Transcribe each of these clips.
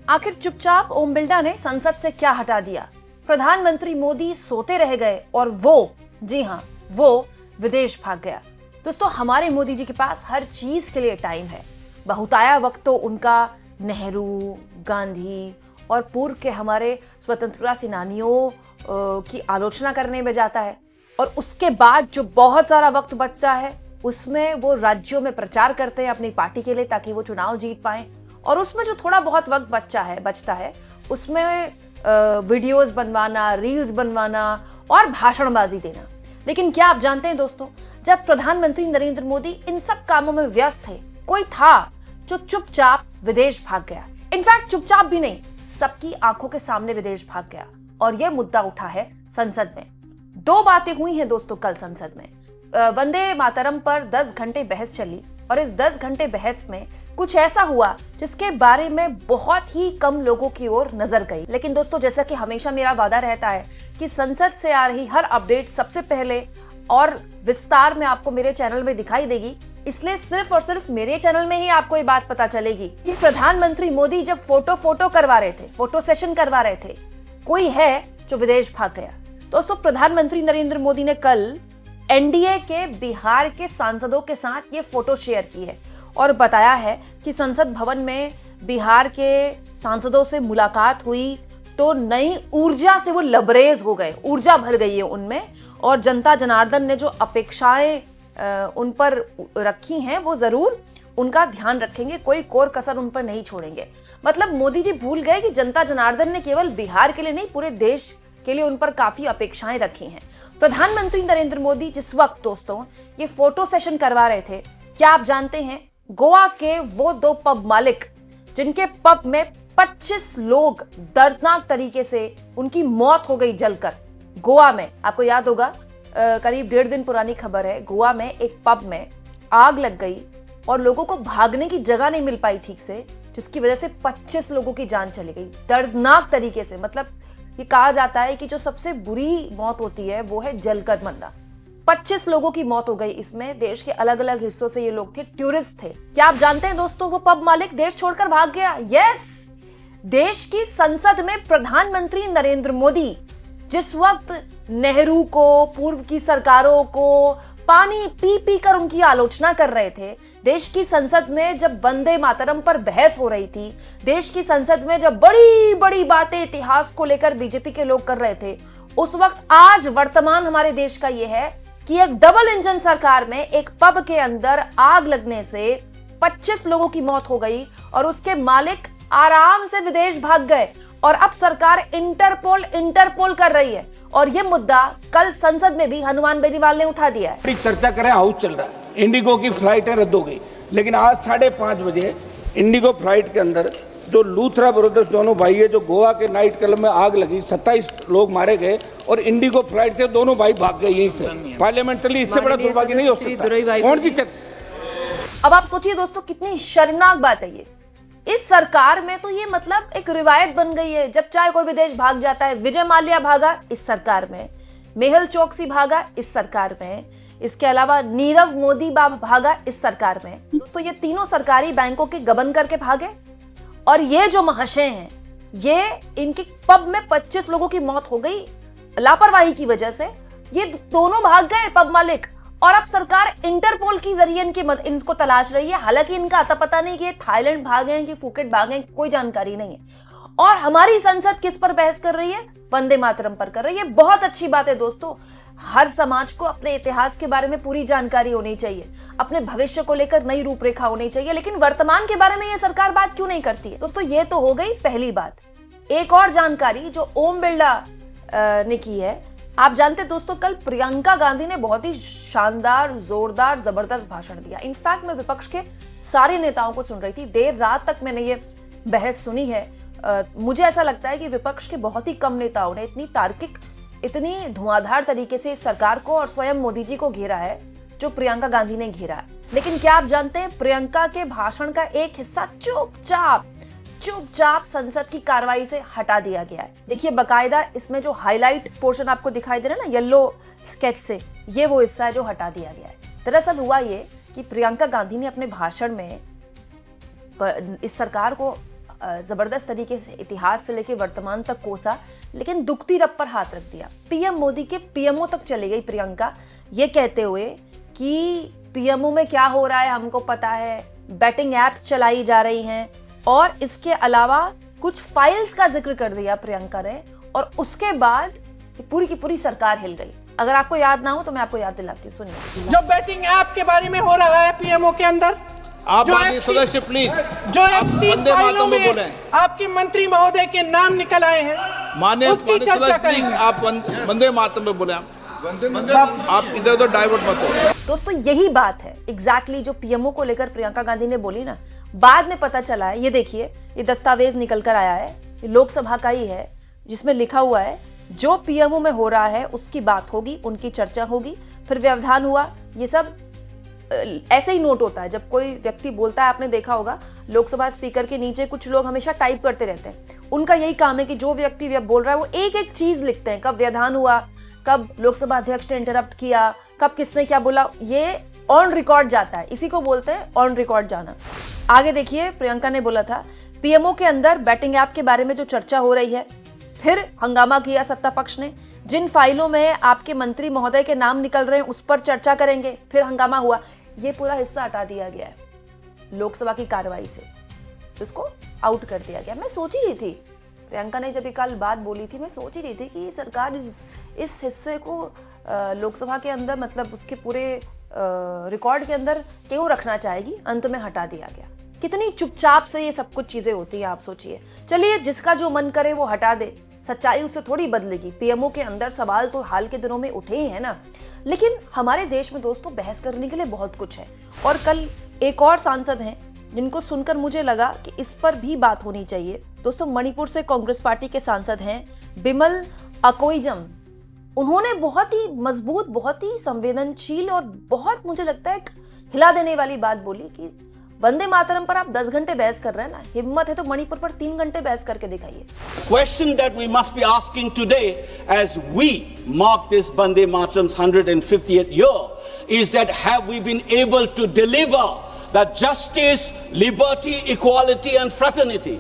आखिर चुपचाप ओम बिरला ने संसद से क्या हटा दिया? प्रधानमंत्री मोदी सोते रह गए और वो, जी हाँ, वो विदेश भाग गया। दोस्तों, हमारे मोदी जी के पास हर चीज के लिए टाइम है। बहुताया वक्त तो उनका नेहरू, गांधी और पूर्व के हमारे स्वतंत्रता सेनानियों की आलोचना करने में जाता है, और उसके बाद जो बहुत सारा वक्त बचता है उसमें वो राज्यों में प्रचार करते हैं अपनी पार्टी के लिए ताकि वो चुनाव जीत पाएं। और उसमें जो थोड़ा बहुत वक्त बचता है उसमें वीडियोस बनवाना, रील्स बनवाना और भाषणबाजी देना। लेकिन क्या आप जानते हैं दोस्तों, जब प्रधानमंत्री नरेंद्र मोदी इन सब कामों में व्यस्त थे, कोई था जो चुपचाप विदेश भाग गया। इनफैक्ट चुपचाप भी नहीं, सबकी आंखों के सामने विदेश भाग गया। और यह मुद्दा उठा है संसद में। दो बातें हुई हैं दोस्तों कल संसद में। वंदे मातरम पर 10 घंटे बहस चली और इस 10 घंटे बहस में कुछ ऐसा हुआ जिसके बारे में बहुत ही कम लोगों की ओर नजर गई। लेकिन दोस्तों, जैसा कि हमेशा मेरा वादा रहता है कि संसद से आ रही हर अपडेट सबसे पहले और विस्तार में आपको मेरे चैनल में दिखाई देगी, इसलिए सिर्फ और सिर्फ मेरे चैनल में ही आपको ये बात पता चलेगी कि प्रधानमंत्री मोदी जब फोटो करवा रहे थे, फोटो सेशन करवा रहे थे, कोई है जो विदेश भाग गया। दोस्तों, प्रधानमंत्री नरेंद्र मोदी ने कल एनडीए के बिहार के सांसदों के साथ ये फोटो शेयर की है और बताया है कि संसद भवन में बिहार के सांसदों से मुलाकात हुई तो नई ऊर्जा से वो लबरेज हो गए, ऊर्जा भर गई है उनमें, और जनता जनार्दन ने जो अपेक्षाएं उन पर रखी हैं वो जरूर उनका ध्यान रखेंगे, कोई कोर कसर उन पर नहीं छोड़ेंगे। मतलब मोदी जी भूल गए कि जनता जनार्दन ने केवल बिहार के लिए नहीं, पूरे देश के लिए उन पर काफी अपेक्षाएं रखी हैं। प्रधानमंत्री नरेंद्र मोदी जिस वक्त दोस्तों ये फोटो सेशन करवा रहे थे, क्या आप जानते हैं गोवा के वो 2 पब मालिक जिनके पब में 25 लोग दर्दनाक तरीके से उनकी मौत हो गई जलकर गोवा में। आपको याद होगा, करीब 1.5 दिन पुरानी खबर है, गोवा में एक पब में आग लग गई और लोगों को भागने की जगह नहीं मिल पाई ठीक से, जिसकी वजह से 25 लोगों की जान चली गई दर्दनाक तरीके से। मतलब ये कहा जाता है कि जो सबसे बुरी मौत होती है वो है जलकर मरना। 25 लोगों की मौत हो गई इसमें। देश के अलग अलग हिस्सों से ये लोग थे, टूरिस्ट थे। क्या आप जानते हैं दोस्तों, वो पब मालिक देश छोड़कर भाग गया। यस, देश की संसद में प्रधानमंत्री नरेंद्र मोदी जिस वक्त नेहरू को, पूर्व की सरकारों को पानी पी पी कर उनकी आलोचना कर रहे थे, देश की संसद में जब वंदे मातरम पर बहस हो रही थी, देश की संसद में जब बड़ी बड़ी बातें इतिहास को लेकर बीजेपी के लोग कर रहे थे, उस वक्त आज वर्तमान हमारे देश का यह है कि एक डबल इंजन सरकार में एक पब के अंदर आग लगने से 25 लोगों की मौत हो गई और उसके मालिक आराम से विदेश भाग गए। और अब सरकार इंटरपोल कर रही है और यह मुद्दा कल संसद में भी हनुमान बेनीवाल ने उठा दिया है। चर्चा करें, हाउस चल रहा है, इंडिगो की फ्लाइटें रद्द हो गई, लेकिन आज 5:30 बजे इंडिगो फ्लाइट के अंदर जो लूथरा ब्रदर्स दोनों भाई है, जो गोवा के नाइट क्लब में आग लगी, 27 लोग मारे गए और इंडिगो फ्लाइट से दोनों भाई भाग गए यहीं से। पार्लियामेंटली इससे बड़ा दुर्भाग्य नहीं हो सकता। कौन सी अब आप सोचिए दोस्तों, कितनी शर्मनाक बात है ये। इस सरकार में तो ये मतलब एक रिवायत बन गई है, जब चाहे कोई विदेश भाग जाता है। विजय माल्या भागा इस सरकार में, मेहुल चोकसी भागा इस सरकार में, इसके अलावा नीरव मोदी भागा इस सरकार में। दोस्तों, ये तीनों सरकारी बैंकों के गबन करके भागे। और ये जो महाशय हैं, ये इनके पब में 25 लोगों की मौत हो गई लापरवाही की वजह से, ये दोनों भाग गए पब मालिक। और अब सरकार इंटरपोल की जरिए इनको तलाश रही है। हालांकि इनका अता पता नहीं कि ये थाईलैंड भागे हैं कि फुकेट भागे हैं, कोई जानकारी नहीं है। और हमारी संसद किस पर बहस कर रही है? वंदे मातरम पर कर रही है। बहुत अच्छी बात है दोस्तों, हर समाज को अपने इतिहास के बारे में पूरी जानकारी होनी चाहिए, अपने भविष्य को लेकर नई रूपरेखा होनी चाहिए, लेकिन वर्तमान के बारे में ये सरकार बात क्यों नहीं करती है? दोस्तों, ये तो हो गई पहली बात। एक और जानकारी जो ओम बिरला ने की है, आप जानते दोस्तों, कल प्रियंका गांधी ने बहुत ही शानदार, जोरदार, जबरदस्त भाषण दिया। इनफैक्ट मैं विपक्ष के सारे नेताओं को सुन रही थी, देर रात तक मैंने ये बहस सुनी है। मुझे ऐसा लगता है कि विपक्ष के बहुत ही कम नेताओं ने इतनी तार्किक, इतनी धुआंधार तरीके से इस सरकार को और स्वयं मोदी जी को घेरा है जो प्रियंका गांधी ने घेरा है। लेकिन क्या आप जानते हैं, प्रियंका के भाषण का एक हिस्सा चुपचाप संसद की कार्रवाई से हटा दिया गया है। देखिए बकायदा इसमें जो हाईलाइट पोर्शन आपको दिखाई दे रहा है ना, येलो स्केच से, ये वो हिस्सा है जो हटा दिया गया है। दरअसल हुआ ये कि प्रियंका गांधी ने अपने भाषण में इस सरकार को जबरदस्त तरीके से इतिहास से लेकर वर्तमान तक कोसा, लेकिन दुखती रब पर हाथ रख दिया। पीएम मोदी के पीएमओ तक चली गई प्रियंका, ये कहते हुए कि पीएमओ में क्या हो रहा है हमको पता है, बैटिंग एप्स चलाई जा रही हैं, और इसके अलावा कुछ फाइल्स का जिक्र कर दिया प्रियंका ने, और उसके बाद पूरी की पूरी सरकार हिल गई। अगर आपको याद ना हो तो मैं आपको याद दिलाती हूँ, सुनिए। जो बैटिंग ऐप के बारे में हो रहा है पीएमओ के अंदर, आप सदस्य प्लीज, जो एप्स्टीन फाइलों में आपके मंत्री महोदय के नाम निकल आए हैं, माननीय उसकी चर्चा करेंगे। आप वंदे मातरम में बोले, आप इधर उधर डाइवर्ट मत हो। दोस्तों यही बात है एग्जैक्टली जो पीएमओ को लेकर प्रियंका गांधी ने बोली ना, बाद में पता चला है। ये देखिए, ये दस्तावेज निकल कर आया है, ये लोकसभा का ही है, जिसमें लिखा हुआ है जो पीएमओ में हो रहा है उसकी बात होगी, उनकी चर्चा होगी, फिर व्यवधान हुआ। ये सब ऐसे ही नोट होता है जब कोई व्यक्ति बोलता है। आपने देखा होगा लोकसभा स्पीकर के नीचे कुछ लोग हमेशा टाइप करते रहते हैं, उनका यही काम है कि जो व्यक्ति बोल रहा है वो एक एक चीज लिखते हैं, कब व्यवधान हुआ, कब लोकसभा अध्यक्ष ने इंटरप्ट किया, कब किसने क्या बोला, ये ऑन रिकॉर्ड जाता है। इसी को बोलते हैं ऑन रिकॉर्ड जाना। आगे देखिए, प्रियंका ने बोला था पीएमओ के अंदर बैटिंग ऐप के बारे में जो चर्चा हो रही है, फिर हंगामा किया सत्ता पक्ष ने, जिन फाइलों में आपके मंत्री महोदय के नाम निकल रहे हैं उस पर चर्चा करेंगे, फिर हंगामा हुआ। ये पूरा हिस्सा हटा दिया गया है लोकसभा की कार्रवाई से, इसको आउट कर दिया गया। मैं सोच ही रही थी, प्रियंका ने जब ये कल बात बोली थी, मैं सोच ही रही थी कि सरकार इस हिस्से को लोकसभा के अंदर, मतलब उसके पूरे रिकॉर्ड के अंदर क्यों रखना चाहेगी। अंत में हटा दिया गया। कितनी चुपचाप से ये सब कुछ चीजें होती है, आप सोचिए। चलिए, जिसका जो मन करे वो हटा दे, सच्चाई उससे थोड़ी बदलेगी। पीएमओ के अंदर सवाल तो हाल के दिनों में उठे ही है ना, लेकिन हमारे देश में दोस्तों बहस करने के लिए बहुत कुछ है। और कल एक और सांसद हैं जिनको सुनकर मुझे लगा कि इस पर भी बात होनी चाहिए। दोस्तों, मणिपुर से कांग्रेस पार्टी के सांसद हैं बिमल अकोइजम। उन्होंने बहुत ही मजबूत, बहुत ही संवेदनशील और बहुत, मुझे लगता है, हिला देने वाली बात बोली कि वंदे मातरम पर आप 10 घंटे बहस कर रहे हैं ना, हिम्मत है तो मणिपुर पर 3 घंटे बहस करके दिखाइए। Question that we must be asking today as we mark this Vande Mataram's 150th year is that have we been able to deliver that justice, liberty, equality and fraternity?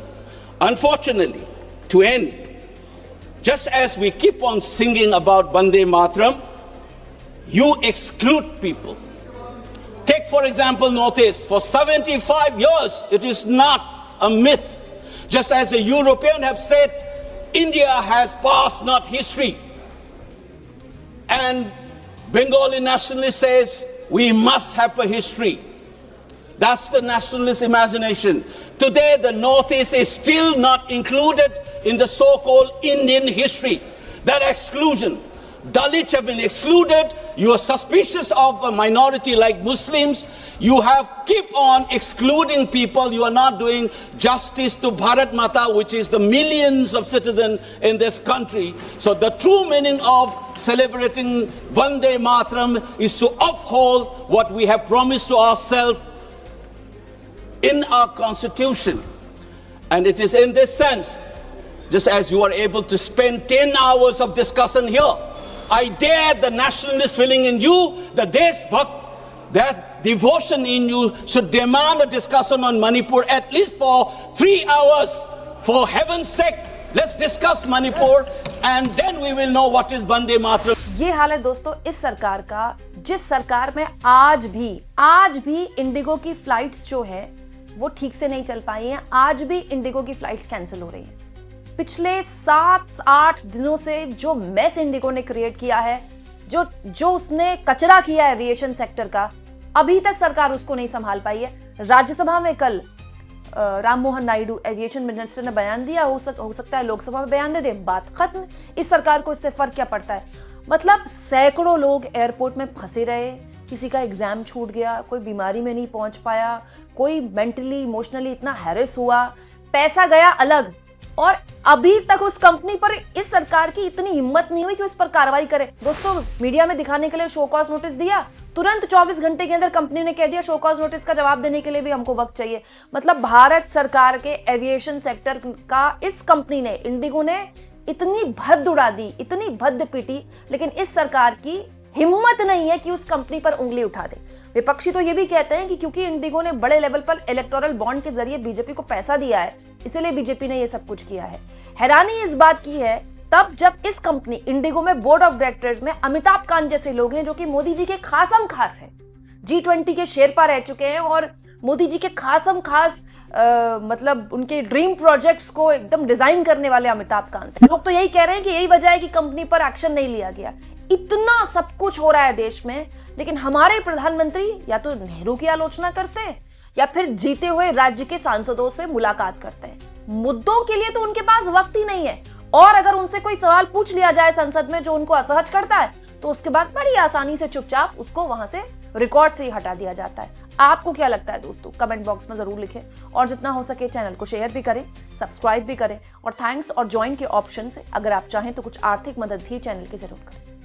Unfortunately, to end, just as we keep on singing about Vande Mataram, you exclude people. Take, for example, Northeast. For 75 years, it is not a myth. Just as the Europeans have said, India has past, not history. And Bengali nationalist says, we must have a history. That's the nationalist imagination. Today, the Northeast is still not included in the so-called Indian history. That exclusion. Dalits have been excluded. You are suspicious of a minority like Muslims. You have keep on excluding people. You are not doing justice to Bharat Mata, which is the millions of citizens in this country. So the true meaning of celebrating Vande Mataram is to uphold what we have promised to ourselves in our constitution. And it is in this sense, just as you are able to spend 10 hours of discussion here, I dare the nationalist feeling in you, the Deshbhakt, that devotion in you should demand a discussion on Manipur at least for 3 hours. For heaven's sake, let's discuss Manipur and then we will know what is Vande Mataram. ये हाल है दोस्तों इस सरकार का, जिस सरकार में आज भी इंडिगो की फ्लाइट्स जो है वो ठीक से नहीं चल पाई हैं। आज भी इंडिगो की फ्लाइट्स कैंसिल हो रही हैं। पिछले 7-8 दिनों से जो मैस इंडिगो ने क्रिएट किया है, जो उसने कचरा किया है एविएशन सेक्टर का, अभी तक सरकार उसको नहीं संभाल पाई है। राज्यसभा में कल राम मोहन नायडू एविएशन मिनिस्टर ने बयान दिया, हो सकता है लोकसभा में बयान दे दे, बात खत्म। इस सरकार को इससे फर्क क्या पड़ता है। मतलब सैकड़ों लोग एयरपोर्ट में फंसे रहे, किसी का एग्जाम छूट गया, कोई बीमारी में नहीं पहुंच पाया, कोई मेंटली इमोशनली इतना हैरेस हुआ, पैसा गया अलग। और अभी तक उस कंपनी पर, इस सरकार की इतनी हिम्मत नहीं हुई कि उस पर कार्रवाई करे। दोस्तों, मीडिया में दिखाने के लिए शो कॉज नोटिस दिया, तुरंत 24 घंटे के अंदर कंपनी ने कह दिया शो कॉज नोटिस का जवाब देने के लिए भी हमको वक्त चाहिए। मतलब भारत सरकार के एविएशन सेक्टर का इस कंपनी ने, इंडिगो ने, इतनी भद्द उड़ा दी, इतनी भद्द पीटी, लेकिन इस सरकार की हिम्मत नहीं है कि उस कंपनी पर उंगली उठा दे। विपक्षी तो ये भी कहते हैं कि क्योंकि इंडिगो ने बड़े लेवल पर इलेक्टोरल बॉन्ड के जरिए बीजेपी को पैसा दिया है, इसलिए बीजेपी ने ये सब कुछ किया है। हैरानी इस बात की है तब जब इस कंपनी इंडिगो में बोर्ड ऑफ डायरेक्टर्स में अमिताभ कांत जैसे लोग हैं जो कि मोदी जी के खासम खास हैं, G20 के शेरपा रह चुके हैं और मोदी जी के खासम खास मतलब उनके ड्रीम प्रोजेक्ट्स को एकदम डिजाइन करने वाले अमिताभ कांत। लोग तो यही कह रहे हैं कि यही वजह है कि कंपनी पर एक्शन नहीं लिया गया। इतना सब कुछ हो रहा है देश में, लेकिन हमारे प्रधानमंत्री या तो नेहरू की आलोचना करते हैं या फिर जीते हुए राज्य के सांसदों से मुलाकात करते हैं। मुद्दों के लिए तो उनके पास वक्त ही नहीं है, और अगर उनसे कोई सवाल पूछ लिया जाए संसद में जो उनको असहज करता है तो उसके बाद बड़ी आसानी से चुपचाप उसको वहां से रिकॉर्ड से ही हटा दिया जाता है। आपको क्या लगता है दोस्तों, कमेंट बॉक्स में जरूर लिखें और जितना हो सके चैनल को शेयर भी करें, सब्सक्राइब भी करें और थैंक्स और ज्वाइन के ऑप्शन से अगर आप चाहें तो कुछ आर्थिक मदद भी चैनल की जरूर करें।